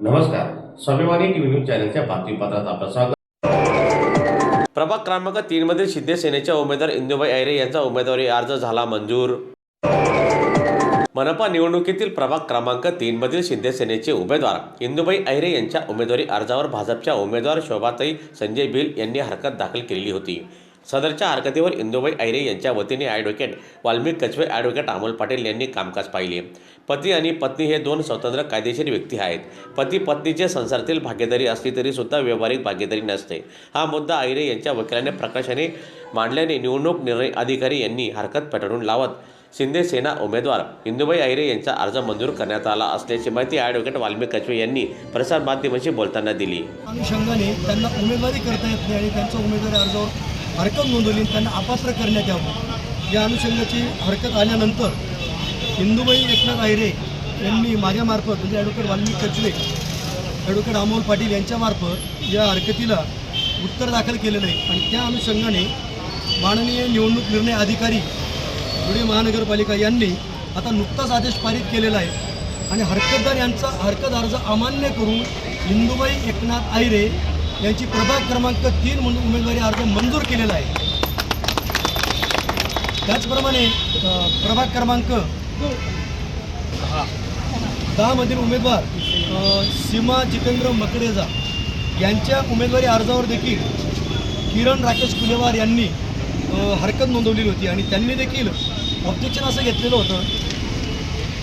नमस्कार, स्वाभिमानी TV news चॅनलच्या बातमीपत्रात आपलं स्वागत। प्रभाग क्रमांक 3 मधील शिंदे सेनेच्या उमेदवार इंदुबाई अहिरे यांचा उमेदवारी अर्ज झाला मंजूर। मनपा निवडणुकीतील प्रभाग क्रमांक 3 मधील शिंदे सेनेचे उमेदवार इंदुबाई अहिरे यांच्या उमेदवारी अर्जावर भाजपच्या उमेदवार शोभाताई संजय भिल यांनी हरकत दाखल केली होती। सदरच्या हरकतीवर इंदुबाई अहिरे यांच्या वतीने ॲडव्होकेट वाल्मिक कछवे, ॲडव्होकेट अमोल पाटील यांनी कामकाज पाहिले। पती आणि पत्नी हे दोन स्वतंत्र कायदेशीर व्यक्ती आहेत। पती पत्नीचे संसारातील भागीदारी असली तरी सुद्धा व्यावहारिक भागीदारी नसते। हा मुद्दा अहिरे यांच्या वकिलाने प्रकाशाने मांडल्याने निवडणूक निर्णय अधिकारी यांनी हरकत फेटाळून लावत शिंदे सेना उमेदवार इंदुबाई अहिरे यांचा अर्ज मंजूर करण्यात आला असल्याची माहिती ॲडव्होकेट वाल्मिक कछवे यांनी प्रसारमाध्यमांशी बोलताना दिली। अनुषंगाने त्यांना उमेदवारी करता येत नाही आणि त्यांच्या उमेदवारी अर्जावर हरकत नोंदवली, त्यांना अपात्र करण्यात यावं या अनुषंगाची हरकत आल्यानंतर इंदुबाई एकनाथ अहिरे यांनी माझ्यामार्फत म्हणजे ॲडव्होकेट वाल्मिक कछवे, ॲडव्होकेट अमोल पाटील यांच्यामार्फत या हरकतीला उत्तर दाखल केलेलं आहे आणि त्या अनुषंगाने माननीय निवडणूक निर्णय अधिकारी धुळे महानगरपालिका यांनी आता नुकताच आदेश पारित केलेला आहे आणि हरकतदार यांचा हरकत अर्ज अमान्य करून इंदुबाई एकनाथ अहिरे यांची प्रभाग क्रमांक 3 म्हणून उमेदवारी अर्ज मंजूर केलेला आहे। त्याचप्रमाणे प्रभाग क्रमांक 10 मधील उमेदवार सीमा जितेंद्र मकडेजा यांच्या उमेदवारी अर्जावर देखील किरण राकेश कुलेवार यांनी हरकत नोंदवलेली होती आणि त्यांनी देखील ऑब्जेक्शन असं घेतलेलं होतं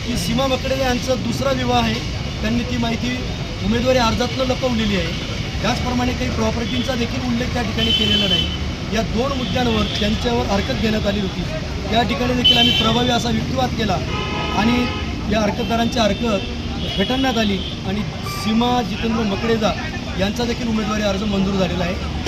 की सीमा मकडेजा यांचा दुसरा विवाह आहे, त्यांनी ती माहिती उमेदवारी अर्जातनं लपवलेली आहे। त्याचप्रमाणे काही प्रॉपर्टींचा देखील उल्लेख त्या ठिकाणी केलेला नाही। या दोन मुद्द्यांवर त्यांच्यावर हरकत घेण्यात आली होती। त्या ठिकाणी देखील आम्ही प्रभावी असा युक्तिवाद केला आणि या हरकतदारांची हरकत फेटाळण्यात आली आणि सीमा जितेंद्र मकडेजा यांचा देखील उमेदवारी अर्ज मंजूर झालेला आहे।